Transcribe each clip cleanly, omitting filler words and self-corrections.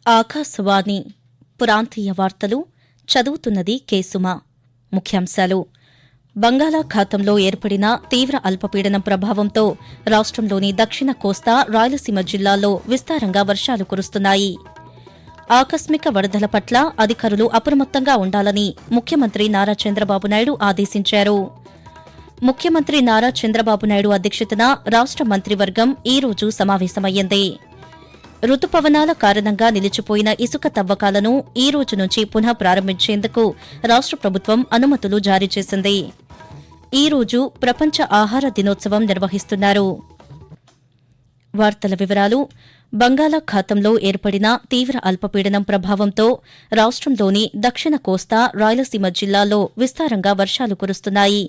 ఆకాశవాణి ప్రాంతీయ వార్తలు చదువుతున్నది కేసుమ. ముఖ్యాంశాలు: బంగాళాఖాతంలో ఏర్పడిన తీవ్ర అల్పపీడనం ప్రభావంతో రాష్ట్రంలోని దక్షిణ కోస్తా, రాయలసీమ జిల్లాల్లో విస్తారంగా వర్షాలు కురుస్తున్నాయి. ఆకస్మిక వరదల పట్ల అధికారులు అప్రమత్తంగా ఉండాలని ముఖ్యమంత్రి నారా చంద్రబాబు నాయుడు ఆదేశించారు. ముఖ్యమంత్రి నారా చంద్రబాబు నాయుడు అధ్యక్షతన రాష్ట మంత్రివర్గం ఈ రోజు సమావేశమయ్యింది. రుతుపవనాల కారణంగా నిలిచిపోయిన ఇసుక తవ్వకాలను ఈ రోజు నుంచి పునః ప్రారంభించేందుకు రాష్ట ప్రభుత్వం అనుమతులు జారీ చేసింది. ఈ రోజు ప్రపంచ ఆహార దినోత్సవం నిర్వహిస్తున్నారు. వార్తల వివరాలు: బంగాళాఖాతంలో ఏర్పడిన తీవ్ర అల్పపీడనం ప్రభావంతో రాష్ట్రంలోని దక్షిణ కోస్తా, రాయలసీమ జిల్లాల్లో విస్తారంగా వర్షాలు కురుస్తున్నాయి.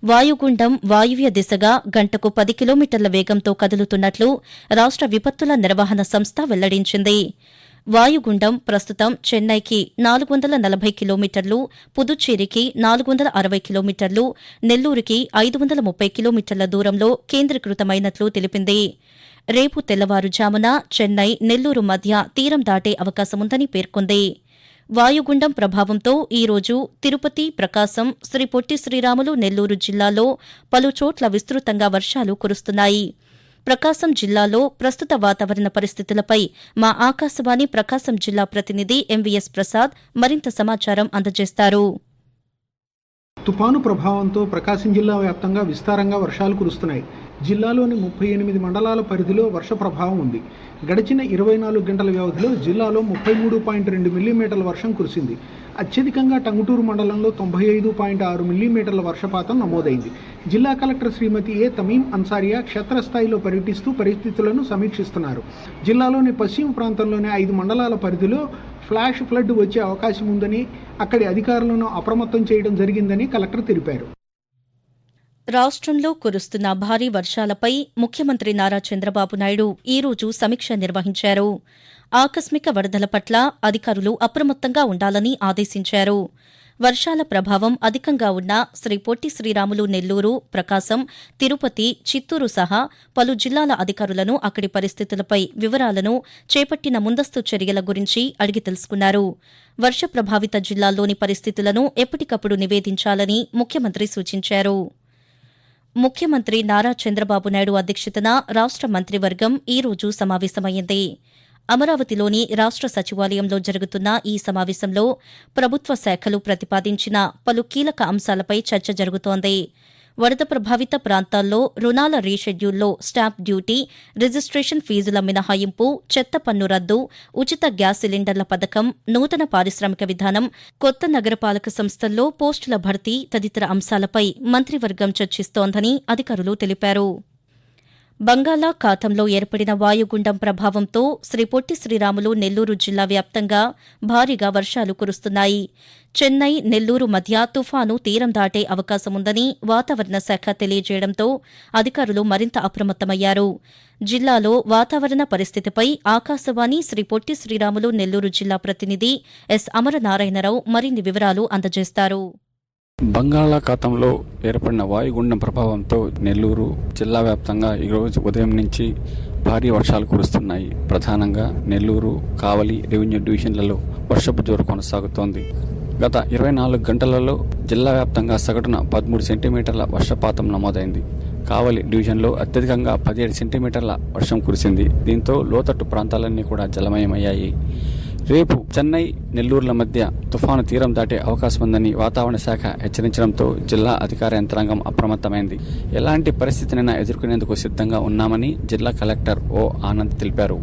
వాయుగుండం వాయువ్య దిశగా గంటకు 10 కిలోమీటర్ల వేగంతో కదులుతున్నట్లు రాష్ట విపత్తుల నిర్వహణ సంస్థ వెల్లడించింది. వాయుగుండం ప్రస్తుతం చెన్నైకి 440 కిలోమీటర్లు, పుదుచ్చేరికి 460 కిలోమీటర్లు, నెల్లూరుకి 530 కిలోమీటర్ల దూరంలో కేంద్రీకృతమైనట్లు తెలిపింది. రేపు తెల్లవారుజామున చెన్నై, నెల్లూరు మధ్య తీరం దాటే అవకాశముందని పేర్కొంది. వాయుగుండం ప్రభావంతో ఈ రోజు తిరుపతి, ప్రకాశం, శ్రీ పొట్టి శ్రీరాములు నెల్లూరు జిల్లాల్లో పలుచోట్ల విస్తృతంగా వర్షాలు కురుస్తున్నాయి. ప్రకాశం జిల్లాలో ప్రస్తుత వాతావరణ పరిస్థితులపై మా ఆకాశవాణి ప్రకాశం జిల్లా ప్రతినిధి ఎంవీఎస్ ప్రసాద్ మరింత సమాచారం అందజేస్తారు. తుపాను ప్రభావంతో ప్రకాశం జిల్లా వ్యాప్తంగా విస్తారంగా వర్షాలు కురుస్తున్నాయి. జిల్లాలోని 38 మండలాల పరిధిలో వర్ష ప్రభావం ఉంది. గడిచిన 24 గంటల వ్యవధిలో జిల్లాలో 33.2 మిల్లీమీటర్ల వర్షం కురిసింది. అత్యధికంగా టంగుటూరు మండలంలో 95.6 మిల్లీమీటర్ల వర్షపాతం నమోదైంది. జిల్లా కలెక్టర్ శ్రీమతి ఏ తమీం అన్సారియా క్షేత్రస్థాయిలో పర్యటిస్తూ పరిస్థితులను సమీక్షిస్తున్నారు. జిల్లాలోని పశ్చిమ ప్రాంతంలోని 5 మండలాల పరిధిలో ఫ్లాష్ ఫ్లడ్ వచ్చే అవకాశం ఉందని, అక్కడి అధికారులను అప్రమత్తం చేయడం జరిగిందని కలెక్టర్ తెలిపారు. రాష్ట్రంలో కురుస్తున్న భారీ వర్షాలపై ముఖ్యమంత్రి నారా చంద్రబాబు నాయుడు ఈ రోజు సమీక్ష నిర్వహించారు. ఆకస్మిక వరదల పట్ల అధికారులు అప్రమత్తంగా ఉండాలని ఆదేశించారు. వర్షాల ప్రభావం అధికంగా ఉన్న శ్రీ పొట్టి శ్రీరాములు నెల్లూరు, ప్రకాశం, తిరుపతి, చిత్తూరు సహా పలు జిల్లాల అధికారులను అక్కడి పరిస్థితులపై వివరాలను, చేపట్టిన ముందస్తు చర్యల గురించి అడిగి తెలుసుకున్నారు. వర్ష ప్రభావిత జిల్లాల్లోని పరిస్థితులను ఎప్పటికప్పుడు నివేదించాలని ముఖ్యమంత్రి సూచించారు. ముఖ్యమంత్రి నారా చంద్రబాబు నాయుడు అధ్యక్షతన రాష్ట మంత్రివర్గం ఈ రోజు సమావేశమైంది. అమరావతిలోని రాష్ట సచివాలయంలో జరుగుతున్న ఈ సమావేశంలో ప్రభుత్వ శాఖలు ప్రతిపాదించిన పలు కీలక అంశాలపై చర్చ జరుగుతోంది. వరద ప్రభావిత ప్రాంతాల్లో రుణాల రీషెడ్యూల్లో స్టాంప్ డ్యూటీ, రిజిస్ట్రేషన్ ఫీజుల మినహాయింపు, చెత్త పన్ను రద్దు, ఉచిత గ్యాస్ సిలిండర్ల పథకం, నూతన పారిశ్రామిక విధానం, కొత్త నగరపాలక సంస్థల్లో పోస్టుల భర్తీ తదితర అంశాలపై మంత్రివర్గం చర్చిస్తోందని అధికారులు తెలిపారు. బంగాళాఖాతంలో ఏర్పడిన వాయుగుండం ప్రభావంతో శ్రీ పొట్టి శ్రీరాములు నెల్లూరు జిల్లా వ్యాప్తంగా భారీగా వర్షాలు కురుస్తున్నాయి. చెన్నై, నెల్లూరు మధ్య తుఫాను తీరం దాటే అవకాశముందని వాతావరణ శాఖ తెలియజేయడంతో అధికారులు మరింత అప్రమత్తమయ్యారు. జిల్లాలో వాతావరణ పరిస్థితిపై ఆకాశవాణి శ్రీ పొట్టి శ్రీరాములు నెల్లూరు జిల్లా ప్రతినిధి ఎస్ అమరనారాయణరావు మరిన్ని వివరాలు అందజేస్తారు. బంగాళాఖాతంలో ఏర్పడిన వాయుగుండం ప్రభావంతో నెల్లూరు జిల్లా వ్యాప్తంగా ఈరోజు ఉదయం నుంచి భారీ వర్షాలు కురుస్తున్నాయి. ప్రధానంగా నెల్లూరు, కావలి రెవెన్యూ డివిజన్లలో వర్షపు జోరు కొనసాగుతోంది. గత 24 గంటలలో జిల్లా వ్యాప్తంగా సగటున 13 సెంటీమీటర్ల వర్షపాతం నమోదైంది. కావలి డివిజన్లో అత్యధికంగా 17 సెంటీమీటర్ల వర్షం కురిసింది. దీంతో లోతట్టు ప్రాంతాలన్నీ కూడా జలమయమయ్యాయి. రేపు చెన్నై, నెల్లూరుల మధ్య తుఫాను తీరం దాటే అవకాశం ఉందని వాతావరణ శాఖ హెచ్చరించడంతో జిల్లా అధికార యంత్రాంగం అప్రమత్తమైంది. ఎలాంటి పరిస్థితినైనా ఎదుర్కొనేందుకు సిద్ధంగా ఉన్నామని జిల్లా కలెక్టర్ ఓ ఆనంద్ తెలిపారు.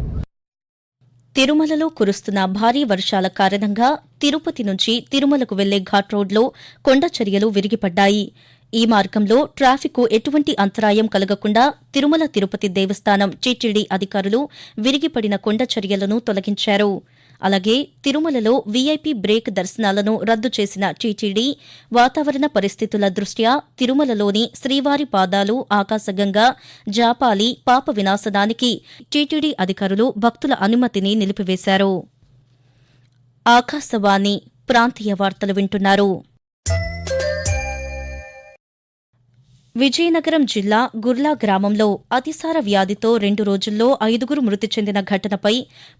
తిరుమలలో కురుస్తున్న భారీ వర్షాల కారణంగా తిరుపతి నుంచి తిరుమలకు వెళ్లే ఘాట్ రోడ్లో కొండ చర్యలు విరిగిపడ్డాయి. ఈ మార్గంలో ట్రాఫిక్కు ఎటువంటి అంతరాయం కలగకుండా తిరుమల తిరుపతి దేవస్థానం టీటీడీ అధికారులు విరిగిపడిన కొండ చర్యలను తొలగించారు. అలాగే తిరుమలలో వీఐపీ బ్రేక్ దర్శనాలను రద్దు చేసిన టీటీడీ వాతావరణ పరిస్థితుల దృష్ట్యా తిరుమలలోని శ్రీవారి పాదాలు, ఆకాశగంగా, జాపాలి, పాప వినాశనానికి టీటీడీ అధికారులు భక్తుల అనుమతిని నిలిపివేశారు. ఆకాశవాణి ప్రాంతీయ వార్తలు వింటున్నారు. విజయనగరం జిల్లా గుర్లా గ్రామంలో అతిసార వ్యాధితో 2 రోజుల్లో 5గురు మృతి చెందిన ఘటనపై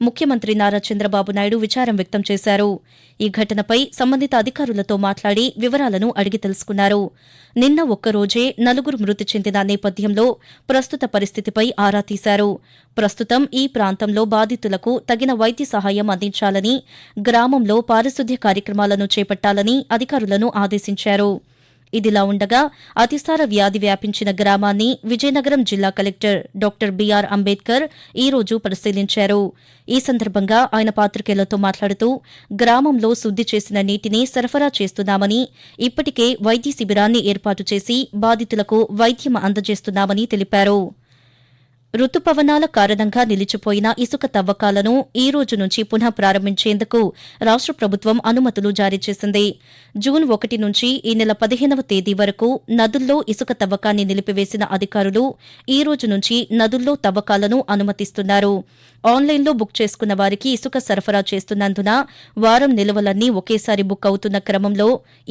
ముఖ్యమంత్రి నారా చంద్రబాబు నాయుడు విచారం వ్యక్తం చేశారు. ఈ ఘటనపై సంబంధిత అధికారులతో మాట్లాడి వివరాలను అడిగి తెలుసుకున్నారు. నిన్న ఒక్కరోజే 4 మృతి చెందిన నేపథ్యంలో ప్రస్తుత పరిస్థితిపై ఆరా తీశారు. ప్రస్తుతం ఈ ప్రాంతంలో బాధితులకు తగిన వైద్య సహాయం అందించాలని, గ్రామంలో పారిశుద్ధ్య కార్యక్రమాలను చేపట్టాలని అధికారులను ఆదేశించారు. ఇదిలా ఉండగా అతిసార వ్యాధి వ్యాపించిన గ్రామాన్ని విజయనగరం జిల్లా కలెక్టర్ డాక్టర్ బీఆర్ అంబేద్కర్ ఈ రోజు పరిశీలించారు. ఈ సందర్భంగా ఆయన పాత్రికేయులతో మాట్లాడుతూ గ్రామంలో శుద్ది చేసిన నీటిని సరఫరా చేస్తున్నామని, ఇప్పటికే వైద్య శిబిరాన్ని ఏర్పాటు చేసి బాధితులకు వైద్యం అందజేస్తున్నామని తెలిపారు. రుతుపవనాల కారణంగా నిలిచిపోయిన ఇసుక తవ్వకాలను ఈ రోజు నుంచి పునః ప్రారంభించేందుకు రాష్ట ప్రభుత్వం అనుమతులు జారీ చేసింది. జూన్ 1 నుంచి ఈ నెల 15వ తేదీ వరకు నదుల్లో ఇసుక తవ్వకాన్ని నిలిపివేసిన అధికారులు ఈ రోజు నుంచి నదుల్లో తవ్వకాలను అనుమతిస్తున్నారు. ఆన్లైన్లో బుక్ చేసుకున్న వారికి ఇసుక సరఫరా చేస్తున్నందున వారం నిల్వలన్నీ ఒకేసారి బుక్ అవుతున్న క్రమంలో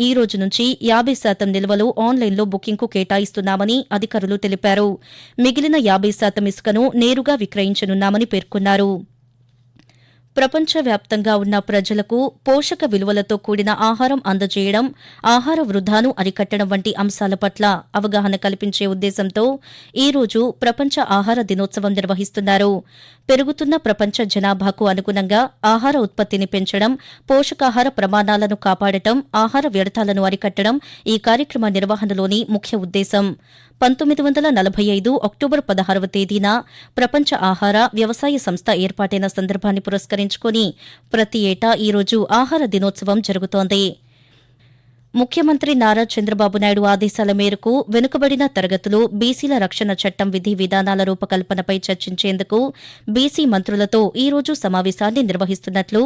ఈ రోజు నుంచి 50% నిల్వలు ఆన్లైన్లో బుకింగ్కు కేటాయిస్తున్నామని అధికారులు తెలిపారు. మిగిలిన 50% ఇసుకను నేరుగా విక్రయించనున్నామని పేర్కొన్నారు. ప్రపంచవ్యాప్తంగా ఉన్న ప్రజలకు పోషక విలువలతో కూడిన ఆహారం అందజేయడం, ఆహార వృధాను అరికట్టడం వంటి అంశాల పట్ల అవగాహన కల్పించే ఉద్దేశంతో ఈ రోజు ప్రపంచ ఆహార దినోత్సవం నిర్వహిస్తున్నారు. పెరుగుతున్న ప్రపంచ జనాభాకు అనుగుణంగా ఆహార ఉత్పత్తిని పెంచడం, పోషకాహార ప్రమాణాలను కాపాడటం, ఆహార వ్యర్థాలను అరికట్టడం ఈ కార్యక్రమ నిర్వహణలోని ముఖ్య ఉద్దేశం. 1945 అక్టోబర్ 16వ తేదీన ప్రపంచ ఆహార, వ్యవసాయ సంస్థ ఏర్పాటైన సందర్భాన్ని పురస్కరించుకుని ప్రతి ఏటా ఈ రోజు ఆహార దినోత్సవం జరుగుతోంది. ముఖ్యమంత్రి నారా చంద్రబాబు నాయుడు ఆదేశాల మేరకు వెనుకబడిన తరగతులు, బీసీల రక్షణ చట్టం విధి విధానాల రూపకల్పనపై చర్చించేందుకు బీసీ మంత్రులతో ఈ రోజు సమావేశాన్ని నిర్వహిస్తున్నట్లు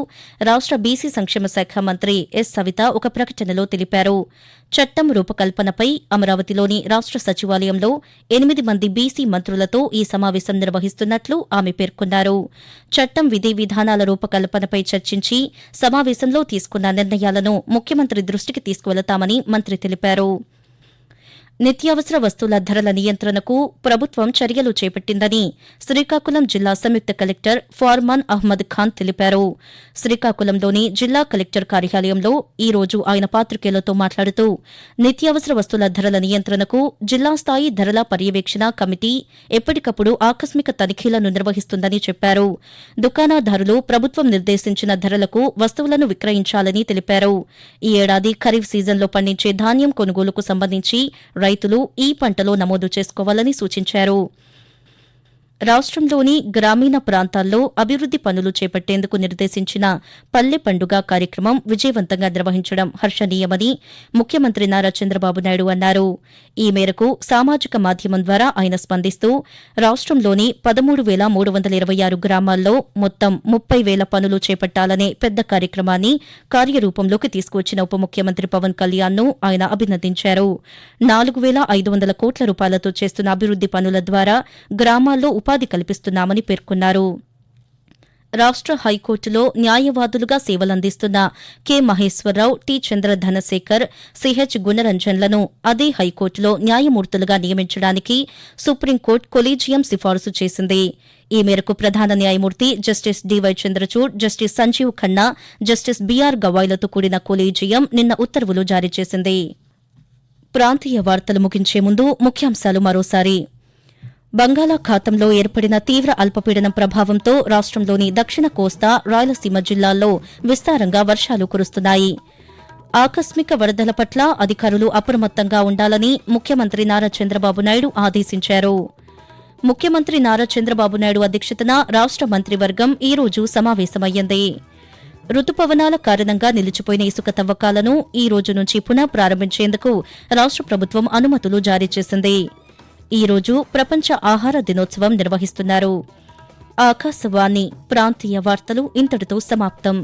రాష్ట బీసీ సంక్షేమ శాఖ మంత్రి ఎస్ సవిత ఒక ప్రకటనలో తెలిపారు. చట్టం రూపకల్పనపై అమరావతిలోని రాష్ట సచివాలయంలో 8 మంది బీసీ మంత్రులతో ఈ సమావేశం నిర్వహిస్తున్నట్లు ఆమె పేర్కొన్నారు. చట్టం విధి విధానాల రూపకల్పనపై చర్చించి సమావేశంలో తీసుకున్న నిర్ణయాలను ముఖ్యమంత్రి దృష్టికి తీసుకువెళతామని మంత్రి తెలిపారు. నిత్యావసర వస్తువుల ధరల నియంత్రణకు ప్రభుత్వం చర్యలు చేపట్టిందని శ్రీకాకుళం జిల్లా సంయుక్త కలెక్టర్ ఫార్మాన్ అహ్మద్ ఖాన్ తెలిపారు. శ్రీకాకుళంలోని జిల్లా కలెక్టర్ కార్యాలయంలో ఈ రోజు ఆయన పాత్రికేయులతో మాట్లాడుతూ నిత్యావసర వస్తువుల ధరల నియంత్రణకు జిల్లా స్థాయి ధరల పర్యవేక్షణ కమిటీ ఎప్పటికప్పుడు ఆకస్మిక తనిఖీలను నిర్వహిస్తుందని చెప్పారు. దుకాణదారులు ప్రభుత్వం నిర్దేశించిన ధరలకు వస్తువులను విక్రయించాలని తెలిపారు. ఈ ఏడాది ఖరీఫ్ సీజన్లో పండించే ధాన్యం కొనుగోలుకు సంబంధించి రైతులు ఈ పంటలో నమోదు చేసుకోవాలని సూచించారు. రాష్ట్రంలోని గ్రామీణ ప్రాంతాల్లో అభివృద్ది పనులు చేపట్టేందుకు నిర్దేశించిన పల్లె పండుగ కార్యక్రమం విజయవంతంగా నిర్వహించడం హర్షణీయమని ముఖ్యమంత్రి నారా చంద్రబాబు నాయుడు అన్నారు. ఈ మేరకు సామాజిక మాధ్యమం ద్వారా ఆయన స్పందిస్తూ రాష్ట్రంలోని 13,326 గ్రామాల్లో మొత్తం 30,000 పనులు చేపట్టాలనే పెద్ద కార్యక్రమాన్ని కార్యరూపంలోకి తీసుకువచ్చిన ఉప ముఖ్యమంత్రి పవన్ కళ్యాణ్ను ఆయన అభినందించారు. 4,500 కోట్ల రూపాయలతో చేస్తున్న అభివృద్ది పనుల ద్వారా గ్రామాల్లో ఉపాధి కల్పిస్తున్నామని పేర్కొన్నారు. రాష్ట హైకోర్టులో న్యాయవాదులుగా సేవలందిస్తున్న కె మహేశ్వరరావు, టి చంద్రధనశేఖర్, సిహెచ్ గుణరంజన్లను అదే హైకోర్టులో న్యాయమూర్తులుగా నియమించడానికి సుప్రీంకోర్టు కొలీజియం సిఫారసు చేసింది. ఈ మేరకు ప్రధాన న్యాయమూర్తి justice DY Chandrachud, justice Sanjiv Khanna, justice BR గవాయ్లతో కూడిన కొలీజియం నిన్న ఉత్తర్వులు జారీ చేసింది. ప్రాంతీయ వార్తలు ముగించే ముందు ముఖ్యాంశాలు మరోసారి. బంగాళాఖాతంలో ఏర్పడిన తీవ్ర అల్పపీడనం ప్రభావంతో రాష్ట్రంలోని దక్షిణ కోస్తా, రాయలసీమ జిల్లాల్లో విస్తారంగా వర్షాలు కురుస్తున్నాయి. ఆకస్మిక వరదల పట్ల అధికారులు అప్రమత్తంగా ఉండాలని ముఖ్యమంత్రి నారా చంద్రబాబు నాయుడు ఆదేశించారు. ముఖ్యమంత్రి నారా చంద్రబాబు నాయుడు అధ్యక్షతన రాష్ట మంత్రివర్గం ఈ రోజు సమావేశమయ్యింది. రుతుపవనాల కారణంగా నిలిచిపోయిన ఇసుక తవ్వకాలను ఈ రోజు నుంచి పునః ప్రారంభించేందుకు రాష్ట ప్రభుత్వం అనుమతులు జారీ చేసింది. ఈ రోజు ప్రపంచ ఆహార దినోత్సవం నిర్వహిస్తున్నారు. ఆకాశవాణి ప్రాంతీయ వార్తలు ఇంతటితో సమాప్తం.